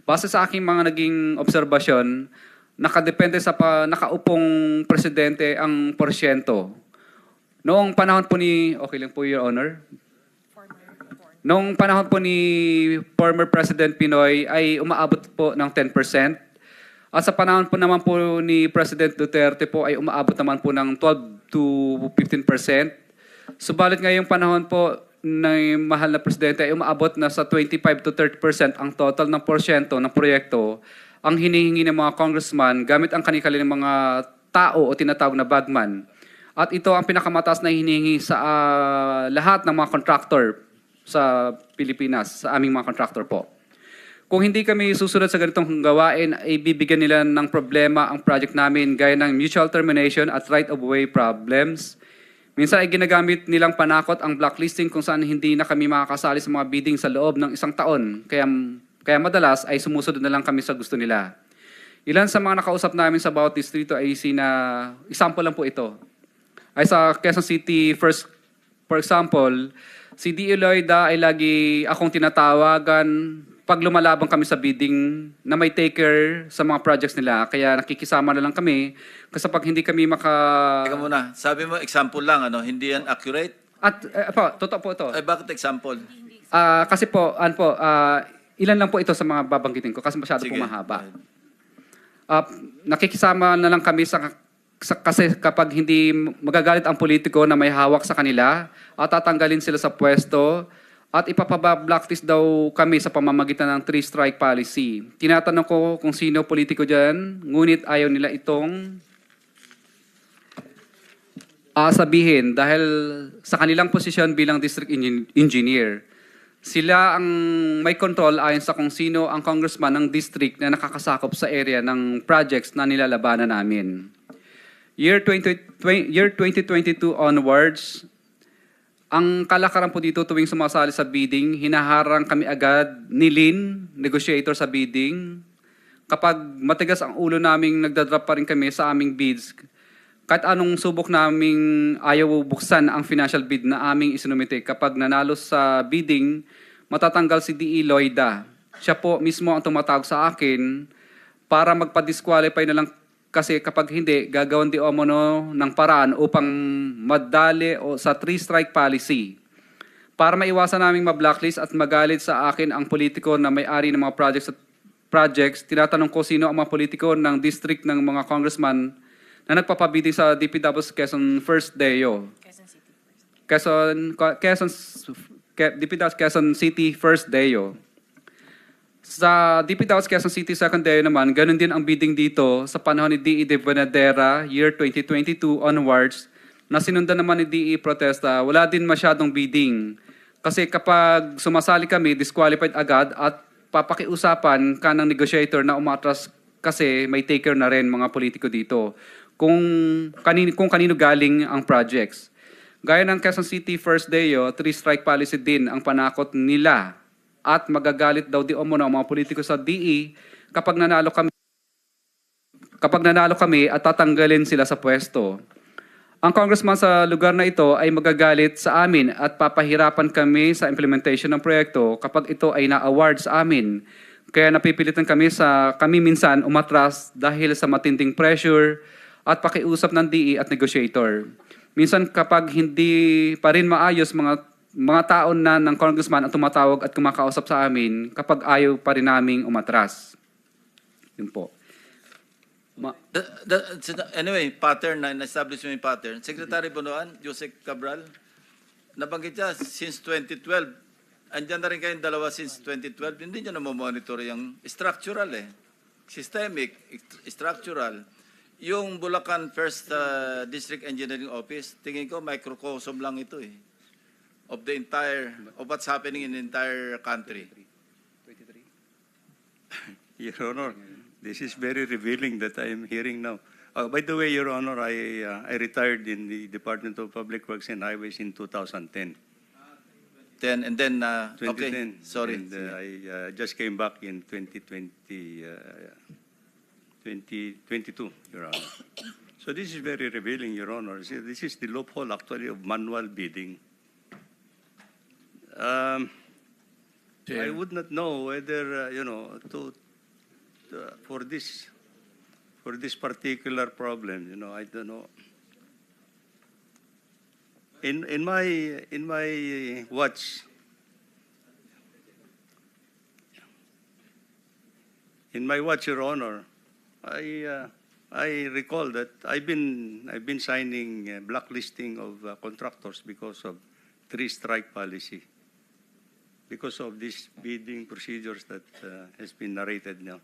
Base sa aking mga naging obserbasyon, nakadepende sa nakaupong presidente ang porsyento. Noong panahon po ni, okay lang po, Your Honor. Noong panahon po ni former President Pinoy ay umaabot po ng 10%. At sa panahon po naman po ni President Duterte po ay umaabot naman po ng 12 to 15%. Subalit ngayong panahon po ng mahal na presidente ay umaabot na sa 25 to 30% ang total ng porsyento ng proyekto ang hinihingi ng mga congressman gamit ang kanilang mga tao o tinatawag na bagman. At ito ang pinakamataas na hinihingi sa lahat ng mga contractor sa Pilipinas, sa aming mga contractor po. Kung hindi kami susunod sa ganitong gawain, ay bibigyan nila ng problema ang project namin gaya ng mutual termination at right-of-way problems. Minsan ay ginagamit nilang panakot ang blacklisting kung saan hindi na kami makakasali sa mga bidding sa loob ng isang taon. Kaya madalas ay sumusunod na lang kami sa gusto nila. Ilan sa mga nakausap namin sa bawat distrito ay example lang po ito. Ay sa Quezon City, for example, si D. Eloida ay lagi akong tinatawagan pag lumalabang kami sa bidding na may taker sa mga projects nila. Kaya nakikisama na lang kami kasi pag hindi kami Teka muna, sabi mo example lang, hindi yan accurate? At totoo po ito. Ay, bakit example? Kasi po, ilan lang po ito sa mga babanggitin ko kasi masyado Sige. po mahaba. Nakikisama na lang kami kasi kapag hindi magagalit ang politiko na may hawak sa kanila at tatanggalin sila sa pwesto at ipapaba-blacklist daw kami sa pamamagitan ng three-strike policy. Tinatanong ko kung sino politiko dyan, ngunit ayaw nila itong sabihin dahil sa kanilang posisyon bilang district engineer. Sila ang may control ayon sa kung sino ang congressman ng district na nakakasakop sa area ng projects na nilalabanan namin. Year 2022 onwards, ang kalakaran po dito tuwing sumasali sa bidding, hinaharang kami agad ni Lynn, negotiator sa bidding. Kapag matigas ang ulo naming nagdadrop pa rin kami sa aming bids, kahit anong subok naming ayaw buksan ang financial bid na aming isinumite. Kapag nanalo sa bidding, matatanggal si D.E. Loida. Siya po mismo ang tumatawag sa akin para magpa-disqualify na lang kasi kapag hindi, gagawin di umano ng paraan upang madali o sa three-strike policy. Para maiwasan naming ma-blacklist at magalit sa akin ang politiko na may-ari ng mga projects, tinatanong ko sino ang mga politiko ng district ng mga congressman na nagpapabidi sa DPW's Quezon First Deo. DPW's Quezon City First Deo. Sa DPW's Quezon City Second Deo naman, ganun din ang bidding dito sa panahon ni D.E. De Buenadera, year 2022 onwards, na sinundan naman ni D.E. Protesta, wala din masyadong bidding. Kasi kapag sumasali kami, disqualified agad at papakiusapan ka ng negotiator na umatras kasi may taker na rin mga politiko dito. Kung kanino galing ang projects. Gaya ng Quezon City First Deo, three-strike policy din ang panakot nila at magagalit daw di umano ang mga politiko sa DE kapag nanalo kami at tatanggalin sila sa pwesto. Ang congressman sa lugar na ito ay magagalit sa amin at papahirapan kami sa implementation ng proyekto kapag ito ay na-award sa amin. Kaya napipilitan kami minsan umatras dahil sa matinding pressure at pakiusap ng DE at negotiator. Minsan kapag hindi pa rin maayos mga taon na ng congressman ang tumatawag at kumakausap sa amin kapag ayaw pa rin naming umatras. Yun po. Anyway, pattern na establish mo yung pattern. Secretary Bonoan, Joseph Cabral, nabanggit niya since 2012. Andyan na rin kayong dalawa since 2012. Hindi nyo na monitor yung structural systemic, structural. Yung Bulacan First District Engineering Office, tingin ko microcosm lang ito of what's happening in the entire country. 23. Your Honor, this is very revealing that I am hearing now. By the way, Your Honor, I retired in the Department of Public Works and Highways in 2010. And then, 2010. okay, sorry. And I just came back in 2022, Your Honor. So this is very revealing, Your Honor. See, this is the loophole actually of manual bidding. I would not know whether for this particular problem. I don't know. In my watch. In my watch, Your Honor, I recall that I've been signing blacklisting of contractors because of three-strike policy, because of these bidding procedures that has been narrated now.